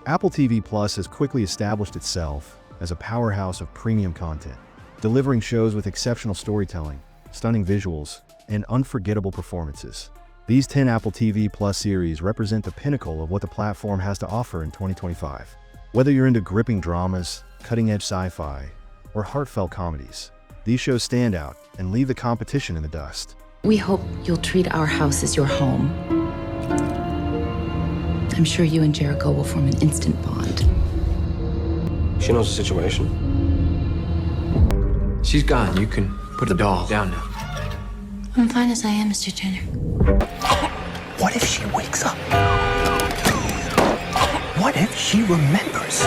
Apple TV Plus has quickly established itself as a powerhouse of premium content, delivering shows with exceptional storytelling, stunning visuals, and unforgettable performances. These 10 Apple TV Plus series represent the pinnacle of what the platform has to offer in 2025. Whether you're into gripping dramas, cutting-edge sci-fi, or heartfelt comedies, these shows stand out and leave the competition in the dust. We hope you'll treat our house as your home. I'm sure you and Jericho will form an instant bond. She knows the situation. She's gone. You can put the doll down now. I'm fine as I am, Mr. Turner. What if she wakes up? What if she remembers?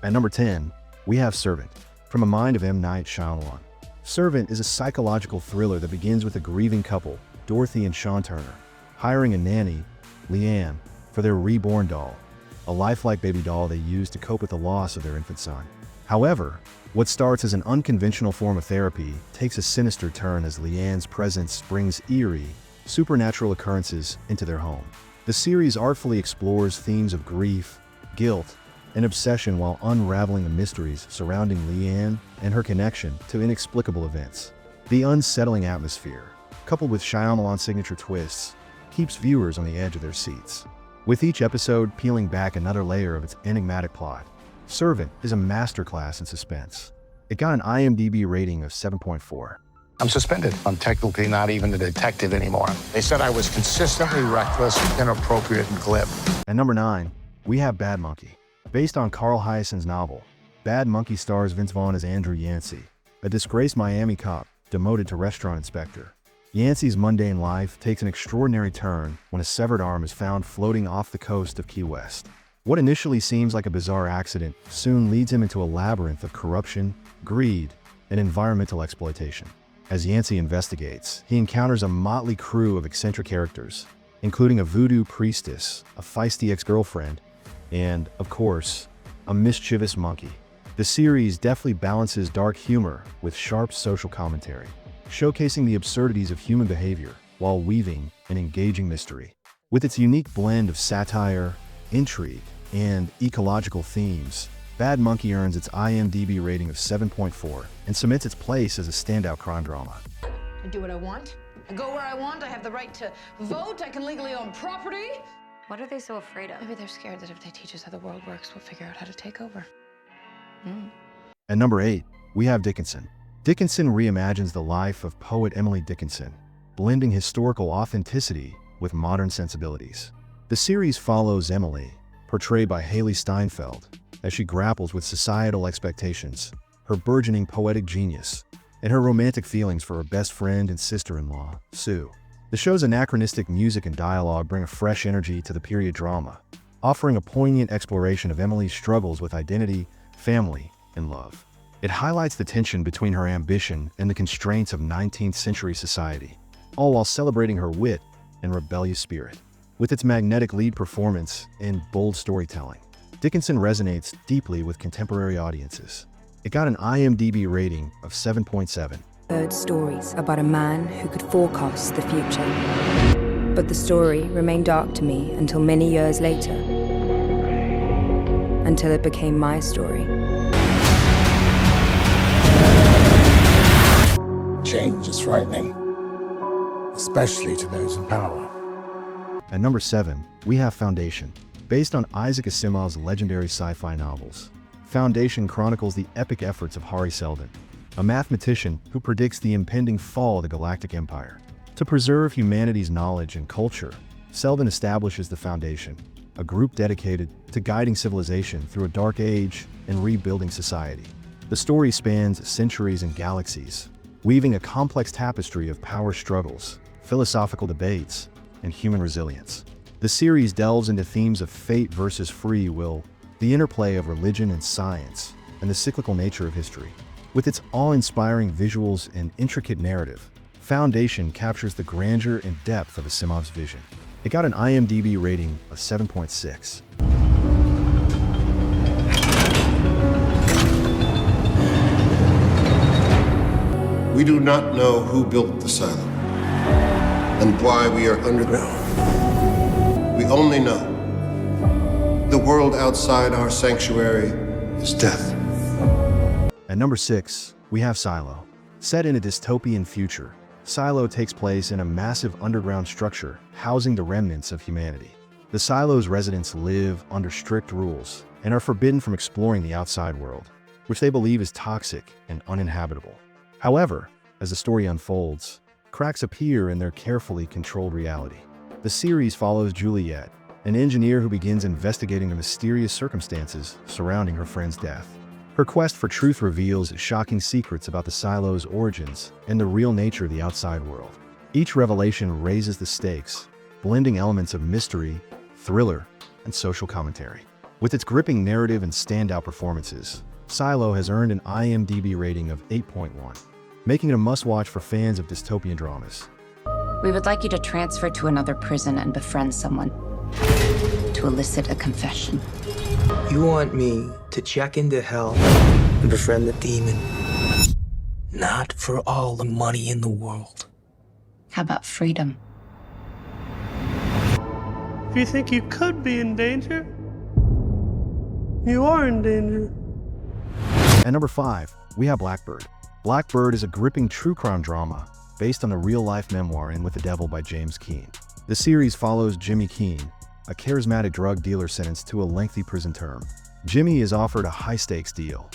At number 10, we have Servant, from the mind of M. Night Shyamalan. Servant is a psychological thriller that begins with a grieving couple, Dorothy and Sean Turner, hiring a nanny, Leanne, for their reborn doll, a lifelike baby doll they use to cope with the loss of their infant son. However, what starts as an unconventional form of therapy takes a sinister turn as Leanne's presence brings eerie, supernatural occurrences into their home. The series artfully explores themes of grief, guilt, and obsession while unraveling the mysteries surrounding Leanne and her connection to inexplicable events. The unsettling atmosphere, coupled with Shyamalan's signature twists, keeps viewers on the edge of their seats, with each episode peeling back another layer of its enigmatic plot. Servant is a masterclass in suspense. It got an IMDb rating of 7.4. I'm suspended. I'm technically not even a detective anymore. They said I was consistently reckless, inappropriate, and glib. At number 9, we have Bad Monkey. Based on Carl Hyacин's novel, Bad Monkey stars Vince Vaughn as Andrew Yancey, a disgraced Miami cop demoted to restaurant inspector. Yancey's mundane life takes an extraordinary turn when a severed arm is found floating off the coast of Key West. What initially seems like a bizarre accident soon leads him into a labyrinth of corruption, greed, and environmental exploitation. As Yancey investigates, he encounters a motley crew of eccentric characters, including a voodoo priestess, a feisty ex-girlfriend, and, of course, a mischievous monkey. The series deftly balances dark humor with sharp social commentary, showcasing the absurdities of human behavior while weaving an engaging mystery. With its unique blend of satire, intrigue, and ecological themes, Bad Monkey earns its IMDb rating of 7.4 and cements its place as a standout crime drama. I do what I want. I go where I want. I have the right to vote. I can legally own property. What are they so afraid of? Maybe they're scared that if they teach us how the world works, we'll figure out how to take over. At number 8, we have Dickinson. Dickinson reimagines the life of poet Emily Dickinson, blending historical authenticity with modern sensibilities. The series follows Emily, portrayed by Haley Steinfeld, as she grapples with societal expectations, her burgeoning poetic genius, and her romantic feelings for her best friend and sister-in-law, Sue. The show's anachronistic music and dialogue bring a fresh energy to the period drama, offering a poignant exploration of Emily's struggles with identity, family, and love. It highlights the tension between her ambition and the constraints of 19th century society, all while celebrating her wit and rebellious spirit. With its magnetic lead performance and bold storytelling, Dickinson resonates deeply with contemporary audiences. It got an IMDb rating of 7.7. Heard stories about a man who could forecast the future. But the story remained dark to me until many years later. Until it became my story. Change is frightening, especially to those in power. At number 7, we have Foundation. Based on Isaac Asimov's legendary sci-fi novels, Foundation chronicles the epic efforts of Hari Seldon, a mathematician who predicts the impending fall of the Galactic Empire. To preserve humanity's knowledge and culture, Seldon establishes the Foundation, a group dedicated to guiding civilization through a dark age and rebuilding society. The story spans centuries and galaxies, weaving a complex tapestry of power struggles, philosophical debates, and human resilience. The series delves into themes of fate versus free will, the interplay of religion and science, and the cyclical nature of history. With its awe-inspiring visuals and intricate narrative, Foundation captures the grandeur and depth of Asimov's vision. It got an IMDb rating of 7.6. We do not know who built the silo and why we are underground. We only know The world outside our sanctuary is death. At number 6, we have Silo. Set in a dystopian future, Silo takes place in a massive underground structure housing the remnants of humanity. The Silo's residents live under strict rules and are forbidden from exploring the outside world, which they believe is toxic and uninhabitable. However, as the story unfolds, cracks appear in their carefully controlled reality. The series follows Juliet, an engineer who begins investigating the mysterious circumstances surrounding her friend's death. Her quest for truth reveals shocking secrets about the Silo's origins and the real nature of the outside world. Each revelation raises the stakes, blending elements of mystery, thriller, and social commentary. With its gripping narrative and standout performances, Silo has earned an IMDb rating of 8.1, making it a must-watch for fans of dystopian dramas. We would like you to transfer to another prison and befriend someone to elicit a confession. You want me to check into hell and befriend the demon? Not for all the money in the world. How about freedom? If you think you could be in danger, you are in danger. At number 5, we have Blackbird. Blackbird is a gripping true crime drama based on the real-life memoir In With the Devil by James Keene. The series follows Jimmy Keene, a charismatic drug dealer sentenced to a lengthy prison term. Jimmy is offered a high-stakes deal.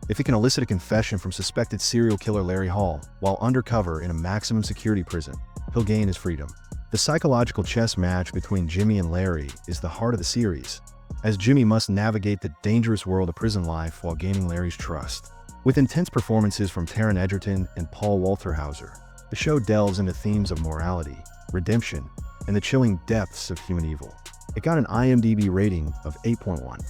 If he can elicit a confession from suspected serial killer Larry Hall while undercover in a maximum security prison, he'll gain his freedom. The psychological chess match between Jimmy and Larry is the heart of the series, as Jimmy must navigate the dangerous world of prison life while gaining Larry's trust. With intense performances from Taron Egerton and Paul Walter-Hauser, the show delves into themes of morality, redemption, and the chilling depths of human evil. It got an IMDb rating of 8.1.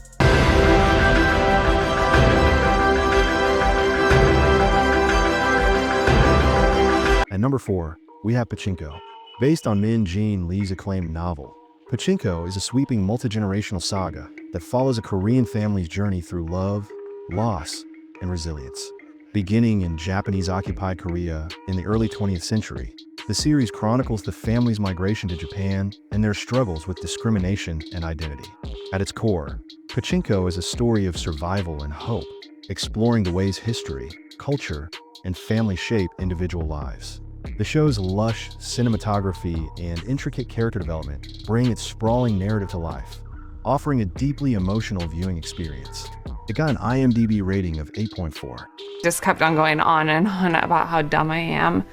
At number 4, we have Pachinko. Based on Min Jin Lee's acclaimed novel, Pachinko is a sweeping multi-generational saga that follows a Korean family's journey through love, loss, and resilience. Beginning in Japanese-occupied Korea in the early 20th century, the series chronicles the family's migration to Japan and their struggles with discrimination and identity. At its core, Pachinko is a story of survival and hope, exploring the ways history, culture, and family shape individual lives. The show's lush cinematography and intricate character development bring its sprawling narrative to life, offering a deeply emotional viewing experience. It got an IMDb rating of 8.4. Just kept on going on and on about how dumb I am,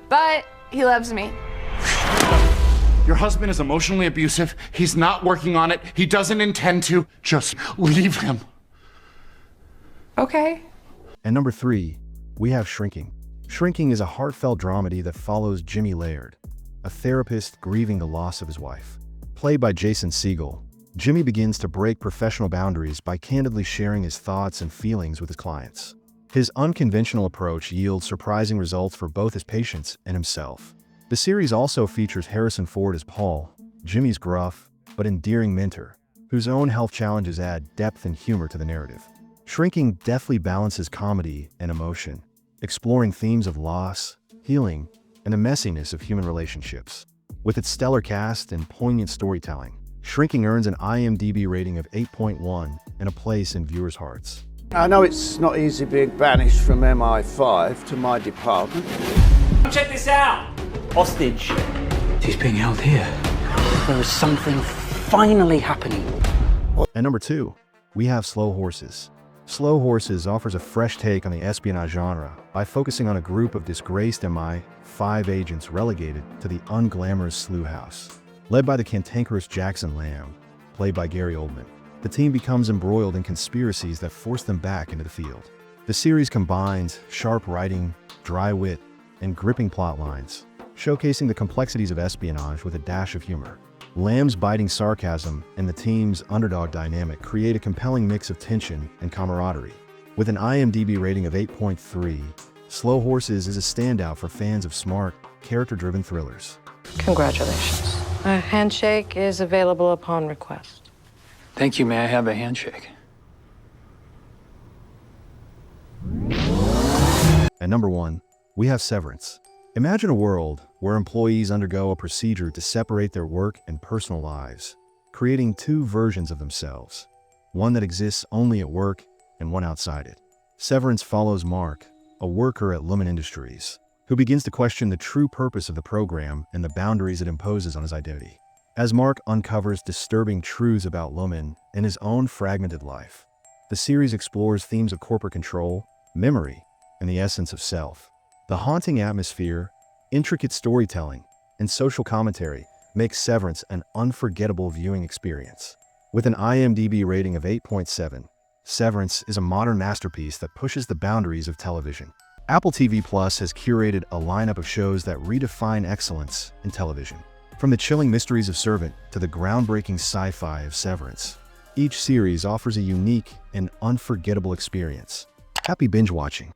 but he loves me. Your husband is emotionally abusive. He's not working on it. He doesn't intend to. Just leave him. Okay. And number 3, we have Shrinking. Shrinking is a heartfelt dramedy that follows Jimmy Laird, a therapist grieving the loss of his wife. Played by Jason Segel, Jimmy begins to break professional boundaries by candidly sharing his thoughts and feelings with his clients. His unconventional approach yields surprising results for both his patients and himself. The series also features Harrison Ford as Paul, Jimmy's gruff but endearing mentor, whose own health challenges add depth and humor to the narrative. Shrinking deftly balances comedy and emotion, exploring themes of loss, healing, and the messiness of human relationships. With its stellar cast and poignant storytelling, Shrinking earns an IMDb rating of 8.1 and a place in viewers' hearts. I know it's not easy being banished from MI5 to my department. Check this out! Hostage. She's being held here. There is something finally happening. At number 2, we have Slow Horses. Slow Horses offers a fresh take on the espionage genre by focusing on a group of disgraced MI5 agents relegated to the unglamorous Slough House. Led by the cantankerous Jackson Lamb, played by Gary Oldman, the team becomes embroiled in conspiracies that force them back into the field. The series combines sharp writing, dry wit, and gripping plot lines, showcasing the complexities of espionage with a dash of humor. Lamb's biting sarcasm and the team's underdog dynamic create a compelling mix of tension and camaraderie. With an IMDb rating of 8.3, Slow Horses is a standout for fans of smart, character-driven thrillers. Congratulations. A handshake is available upon request. Thank you. May I have a handshake? At number 1, we have Severance. Imagine a world where employees undergo a procedure to separate their work and personal lives, creating two versions of themselves, one that exists only at work and one outside it. Severance follows Mark, a worker at Lumen Industries, who begins to question the true purpose of the program and the boundaries it imposes on his identity. As Mark uncovers disturbing truths about Lumen and his own fragmented life, the series explores themes of corporate control, memory, and the essence of self. The haunting atmosphere, intricate storytelling, and social commentary makes Severance an unforgettable viewing experience. With an IMDb rating of 8.7, Severance is a modern masterpiece that pushes the boundaries of television. Apple TV Plus has curated a lineup of shows that redefine excellence in television. From the chilling mysteries of Servant to the groundbreaking sci-fi of Severance, each series offers a unique and unforgettable experience. Happy binge watching!